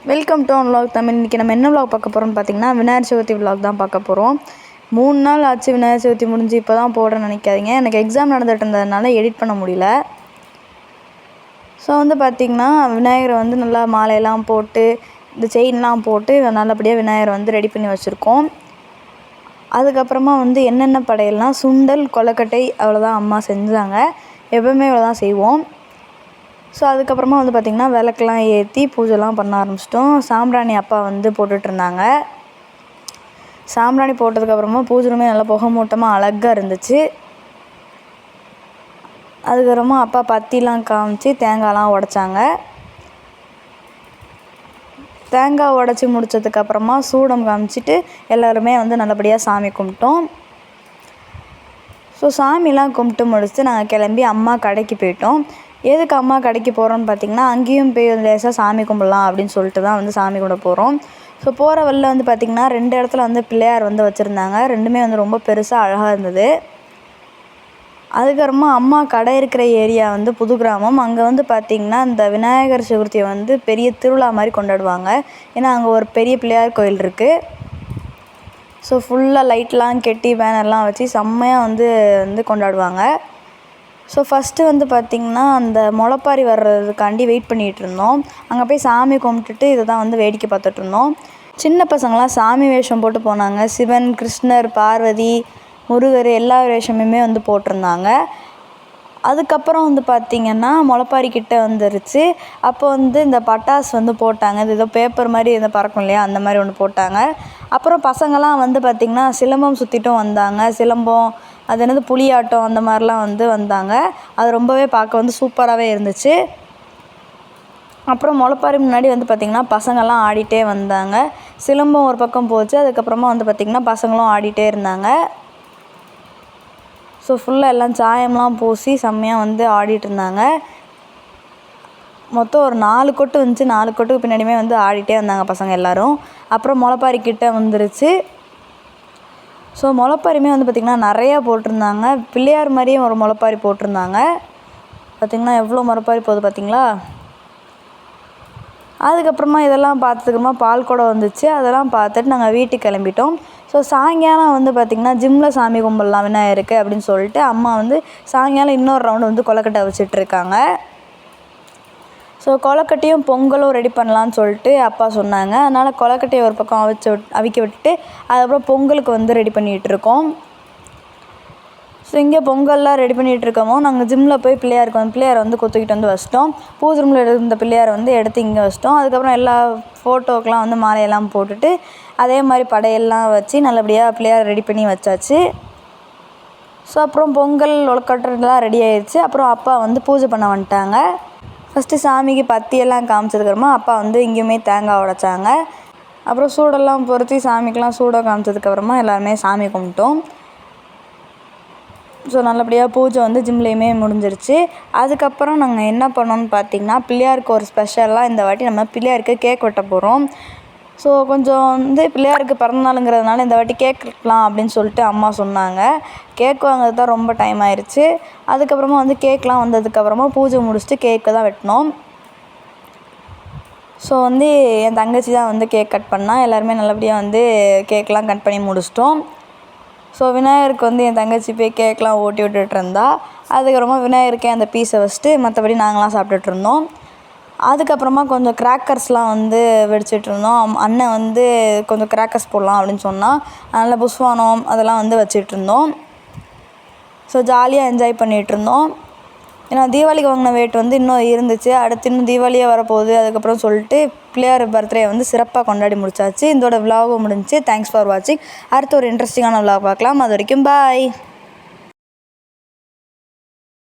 Welcome to vlog Tamil. இன்றைக்கி நம்ம என்ன vlog பார்க்க போகிறோம்னு பார்த்திங்கன்னா விநாயகர் சதுர்த்தி vlog தான் பார்க்க போகிறோம். 3 நாள் ஆச்சு விநாயகர் சதுர்த்தி முடிஞ்சு இப்போ தான் போடுறேன்னு நினைக்காதீங்க. எனக்கு எக்ஸாம் நடந்துகிட்டு இருந்ததுனால எடிட் பண்ண முடியல. ஸோ பார்த்திங்கன்னா விநாயகரை நல்லா மாலையெல்லாம் போட்டு இந்த செயின்லாம் போட்டு நல்லபடியாக விநாயகரை ரெடி பண்ணி வச்சுருக்கோம். அதுக்கப்புறமா என்னென்ன படையல்னால் சுண்டல், கொழுக்கட்டை அவ்வளோதான் அம்மா செஞ்சாங்க. எப்போவுமே இவ்வளோதான் செய்வோம். ஸோ அதுக்கப்புறமா பார்த்திங்கன்னா விளக்கெலாம் ஏற்றி பூஜைலாம் பண்ண ஆரம்பிச்சிட்டோம். சாம்பிராணி அப்பா போட்டுட்ருந்தாங்க. சாம்பிராணி போட்டதுக்கப்புறமா பூஜை ரூமே நல்லா புகை மூட்டமாக அழகாக இருந்துச்சு. அதுக்கப்புறமா அப்பா பத்திலாம் காமிச்சு தேங்காய்லாம் உடைச்சாங்க. தேங்காய் உடச்சி முடித்ததுக்கப்புறமா சூடம் காமிச்சிட்டு எல்லோருமே நல்லபடியாக சாமி கும்பிட்டோம். ஸோ சாமிலாம் கும்பிட்டு முடிச்சுட்டு நாங்கள் கிளம்பி அம்மா கடைக்கு போயிட்டோம். எதுக்கு அம்மா கடைக்கு போகிறோன்னு பார்த்திங்கன்னா அங்கேயும் போய் லேசாக சாமி கும்பிடலாம் அப்படின்னு சொல்லிட்டு தான் சாமி கும்பிட போகிறோம். ஸோ போகிற வழியில் பார்த்திங்கன்னா 2 இடத்துல பிள்ளையார் வச்சுருந்தாங்க. ரெண்டுமே ரொம்ப பெருசாக அழகாக இருந்தது. அதுக்கப்புறமா அம்மா கடை இருக்கிற ஏரியா புது கிராமம். அங்கே பார்த்திங்கன்னா இந்த விநாயகர் சதுர்த்தியை பெரிய திருவிழா மாதிரி கொண்டாடுவாங்க. ஏன்னா அங்கே ஒரு பெரிய பிள்ளையார் கோயில் இருக்குது. ஸோ ஃபுல்லாக லைட்லாம் கெட்டி பேனர்லாம் வச்சு செம்மையாக கொண்டாடுவாங்க. ஸோ ஃபஸ்ட்டு பார்த்திங்கன்னா அந்த முளைப்பாரி வர்றதுக்காண்டி வெயிட் பண்ணிகிட்டு இருந்தோம். அங்கே போய் சாமி கும்பிட்டுட்டு இதை தான் வேடிக்கை பார்த்துட்ருந்தோம். சின்ன பசங்களாம் சாமி வேஷம் போட்டு போனாங்க. சிவன், கிருஷ்ணர், பார்வதி, முருகர் எல்லா வேஷமுமே போட்டிருந்தாங்க. அதுக்கப்புறம் பார்த்திங்கன்னா முளைப்பாரி கிட்டே வந்துருச்சு. அப்போ இந்த பட்டாசு போட்டாங்க. இது ஏதோ பேப்பர் மாதிரி பறக்கும் இல்லையா, அந்த மாதிரி ஒன்று போட்டாங்க. அப்புறம் பசங்கள்லாம் பார்த்திங்கன்னா சிலம்பம் சுற்றிட்டும் வந்தாங்க. சிலம்பம் அது என்னது புலியாட்டம் அந்த மாதிரிலாம் வந்தாங்க. அது ரொம்பவே பார்க்க சூப்பராகவே இருந்துச்சு. அப்புறம் முளைப்பாரி முன்னாடி பார்த்திங்கன்னா பசங்கள்லாம் ஆடிட்டே வந்தாங்க. சிலம்பம் ஒரு பக்கம் போச்சு. அதுக்கப்புறமா பார்த்திங்கன்னா பசங்களும் ஆடிட்டே இருந்தாங்க. ஸோ ஃபுல்லாக எல்லாம் சாயம்லாம் பூசி செம்மையாக ஆடிட்டு இருந்தாங்க. மொத்தம் ஒரு 4 கொட்டு வந்துச்சு. 4 கொட்டுக்கு பின்னாடியுமே ஆடிட்டே வந்தாங்க பசங்க எல்லோரும். அப்புறம் முளைப்பாரி கிட்டே வந்துருச்சு. ஸோ முளைப்பாரியுமே பார்த்திங்கன்னா நிறையா போட்டிருந்தாங்க. பிள்ளையார் மாதிரியே ஒரு முளைப்பாரி போட்டிருந்தாங்க. பார்த்திங்கன்னா எவ்வளோ முளைப்பாரி போகுது பார்த்திங்களா. அதுக்கப்புறமா இதெல்லாம் பார்த்ததுக்கப்புறமா பால் குடம் வந்துச்சு. அதெல்லாம் பார்த்துட்டு நாங்கள் வீட்டுக்கு கிளம்பிட்டோம். ஸோ சாயங்காலம் பார்த்திங்கன்னா ஜிம்மில் சாமி கும்பிடலாம் விநாயகருக்கு அப்படின்னு சொல்லிட்டு அம்மா சாயங்காலம் இன்னொரு ரவுண்டு கொழுக்கட்டை வச்சிட்ருக்காங்க. ஸோ கொழுக்கட்டையும் பொங்கலும் ரெடி பண்ணலான்னு சொல்லிட்டு அப்பா சொன்னாங்க. அதனால் கொழுக்கட்டையை ஒரு பக்கம் அவிக்க விட்டுட்டு அதுக்கப்புறம் பொங்கலுக்கு ரெடி பண்ணிகிட்ருக்கோம். ஸோ இங்கே பொங்கல்லாம் ரெடி பண்ணிகிட்ருக்கோமோ நாங்கள் ஜிம்மில் போய் பிள்ளையாரை கொத்துக்கிட்டு வச்சிட்டோம். பூஜை ரூமில் இருந்த பிள்ளையாரை எடுத்து இங்கே வச்சிட்டோம். அதுக்கப்புறம் எல்லா ஃபோட்டோக்கெலாம் மாலையெல்லாம் போட்டுட்டு அதே மாதிரி படையெல்லாம் வச்சு நல்லபடியாக பிள்ளையார் ரெடி பண்ணி வச்சாச்சு. ஸோ அப்புறம் பொங்கல் கொழுக்கட்டைலாம் ரெடி ஆயிடுச்சு. அப்புறம் அப்பா பூஜை பண்ண வந்துட்டாங்க. ஃபஸ்ட்டு சாமிக்கு பத்தியெல்லாம் காமிச்சதுக்கப்புறமா அப்பா இங்கேயுமே தேங்காய் உடைச்சாங்க. அப்புறம் சூடெல்லாம் பொருத்தி சாமிக்கெலாம் சூடாக காமிச்சதுக்கப்புறமா எல்லாருமே சாமி கும்பிட்டோம். ஸோ நல்லபடியாக பூஜை ஜிம்லேயுமே முடிஞ்சிருச்சு. அதுக்கப்புறம் நாங்கள் என்ன பண்ணோன்னு பார்த்திங்கன்னா பிள்ளையாருக்கு ஒரு ஸ்பெஷலாக இந்த வாட்டி நம்ம பிள்ளையாருக்கு கேக் வெட்ட போகிறோம். ஸோ கொஞ்சம் பிள்ளையாருக்கு பிறந்தநாளுங்கிறதுனால இந்த வாட்டி கேக் வெட்டலாம் அப்படின்னு சொல்லிட்டு அம்மா சொன்னாங்க. கேக் வாங்குறது தான் ரொம்ப டைம் ஆயிடுச்சு. அதுக்கப்புறமா கேக்லாம் வந்ததுக்கப்புறமா பூஜை முடிச்சுட்டு கேக்கு தான் வெட்டினோம். ஸோ என் தங்கச்சி தான் கேக் கட் பண்ணால் எல்லாருமே நல்லபடியாக கேக்லாம் கட் பண்ணி முடிச்சிட்டோம். ஸோ விநாயகருக்கு என் தங்கச்சி போய் கேக்லாம் ஓட்டி விட்டுட்டு இருந்தா. அதுக்கப்புறமா விநாயகருக்கே அந்த பீஸை வச்சுட்டு மற்றபடி நாங்களாம் சாப்பிட்டுட்ருந்தோம். அதுக்கப்புறமா கொஞ்சம் கிராக்கர்ஸ்லாம் வெடிச்சிட்ருந்தோம். அண்ணன் கொஞ்சம் கிராக்கர்ஸ் போடலாம் அப்படின்னு சொன்னால் அதனால் புஸ்வானம் அதெல்லாம் வச்சிட்ருந்தோம். ஸோ ஜாலியாக என்ஜாய் பண்ணிகிட்ருந்தோம். ஏன்னா தீபாவளிக்கு வாங்கின வெயிட் இன்னும் இருந்துச்சு. அடுத்து இன்னும் தீபாவளியே வரப்போகுது. அதுக்கப்புறம் சொல்லிட்டு பிள்ளையார் பர்த்டே சிறப்பாக கொண்டாடி முடிச்சாச்சு. இதோட விலாகும் முடிஞ்சிச்சு. தேங்க்ஸ் ஃபார் வாட்சிங். அடுத்து ஒரு இன்ட்ரெஸ்டிங்கான விலாக் பார்க்கலாம். அது வரைக்கும் பாய்.